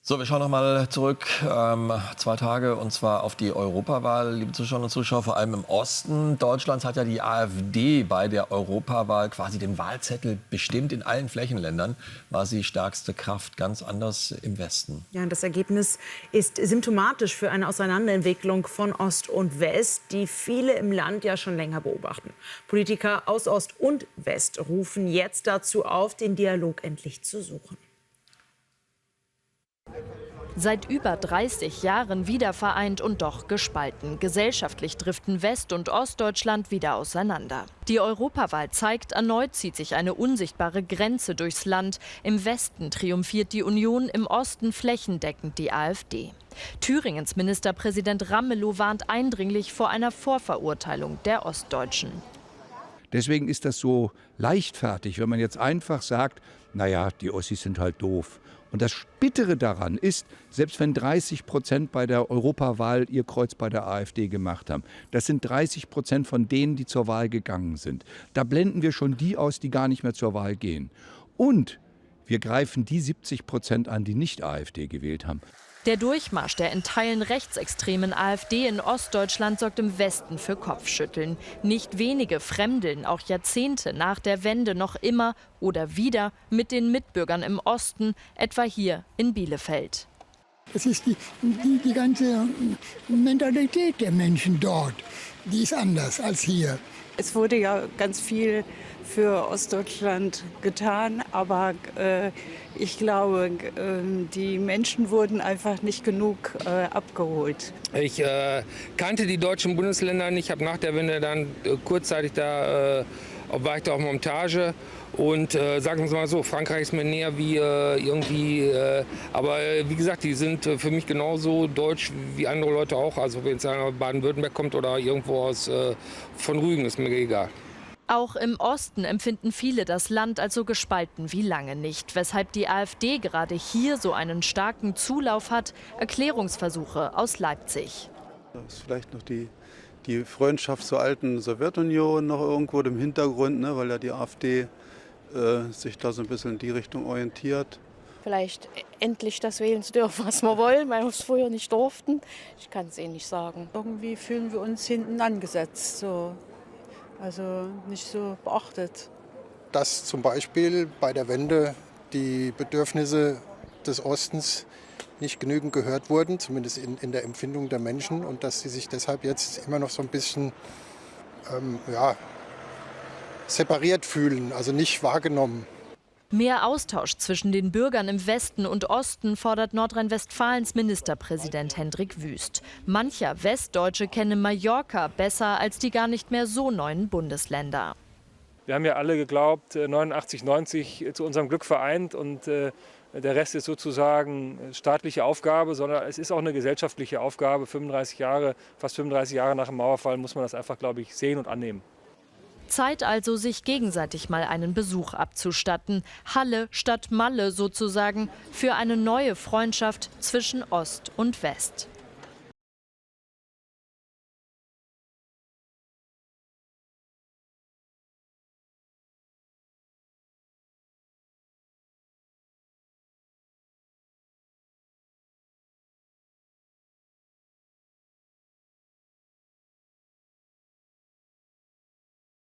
So, wir schauen nochmal zurück, 2 Tage, und zwar auf die Europawahl. Liebe Zuschauerinnen und Zuschauer, vor allem im Osten Deutschlands hat ja die AfD bei der Europawahl quasi den Wahlzettel bestimmt. In allen Flächenländern war sie stärkste Kraft, ganz anders im Westen. Ja, und das Ergebnis ist symptomatisch für eine Auseinanderentwicklung von Ost und West, die viele im Land ja schon länger beobachten. Politiker aus Ost und West rufen jetzt dazu auf, den Dialog endlich zu suchen. Seit über 30 Jahren wiedervereint und doch gespalten. Gesellschaftlich driften West- und Ostdeutschland wieder auseinander. Die Europawahl zeigt, erneut zieht sich eine unsichtbare Grenze durchs Land. Im Westen triumphiert die Union, im Osten flächendeckend die AfD. Thüringens Ministerpräsident Ramelow warnt eindringlich vor einer Vorverurteilung der Ostdeutschen. Deswegen ist das so leichtfertig, wenn man jetzt einfach sagt, naja, die Ossis sind halt doof. Und das Bittere daran ist, selbst wenn 30% bei der Europawahl ihr Kreuz bei der AfD gemacht haben, das sind 30% von denen, die zur Wahl gegangen sind. Da blenden wir schon die aus, die gar nicht mehr zur Wahl gehen. Und wir greifen die 70% an, die nicht AfD gewählt haben. Der Durchmarsch der in Teilen rechtsextremen AfD in Ostdeutschland sorgt im Westen für Kopfschütteln. Nicht wenige fremdeln auch Jahrzehnte nach der Wende noch immer oder wieder mit den Mitbürgern im Osten, etwa hier in Bielefeld. Das ist die ganze Mentalität der Menschen dort, die ist anders als hier. Es wurde ja ganz viel für Ostdeutschland getan, aber ich glaube, die Menschen wurden einfach nicht genug abgeholt. Ich kannte die deutschen Bundesländer nicht, habe nach der Wende dann kurzzeitig war ich da auf Montage. Und sagen wir mal so, Frankreich ist mir näher wie irgendwie, aber wie gesagt, die sind für mich genauso deutsch wie andere Leute auch. Also wenn es aus Baden-Württemberg kommt oder irgendwo von Rügen, ist mir egal. Auch im Osten empfinden viele das Land als so gespalten wie lange nicht. Weshalb die AfD gerade hier so einen starken Zulauf hat, Erklärungsversuche aus Leipzig. Da ist vielleicht noch die Freundschaft zur alten Sowjetunion noch irgendwo im Hintergrund, ne, weil ja die AfD sich da so ein bisschen in die Richtung orientiert. Vielleicht endlich das wählen zu dürfen, was wir wollen, weil wir es früher nicht durften. Ich kann es Ihnen nicht sagen. Irgendwie fühlen wir uns hinten angesetzt, so. Also nicht so beachtet. Dass zum Beispiel bei der Wende die Bedürfnisse des Ostens nicht genügend gehört wurden, zumindest in der Empfindung der Menschen, und dass sie sich deshalb jetzt immer noch so ein bisschen separiert fühlen, also nicht wahrgenommen. Mehr Austausch zwischen den Bürgern im Westen und Osten fordert Nordrhein-Westfalens Ministerpräsident Hendrik Wüst. Mancher Westdeutsche kennen Mallorca besser als die gar nicht mehr so neuen Bundesländer. Wir haben ja alle geglaubt, 89, 90 zu unserem Glück vereint, und der Rest ist sozusagen staatliche Aufgabe, sondern es ist auch eine gesellschaftliche Aufgabe. Fast 35 Jahre nach dem Mauerfall muss man das einfach, glaube ich, sehen und annehmen. Zeit also, sich gegenseitig mal einen Besuch abzustatten. Halle statt Malle sozusagen, für eine neue Freundschaft zwischen Ost und West.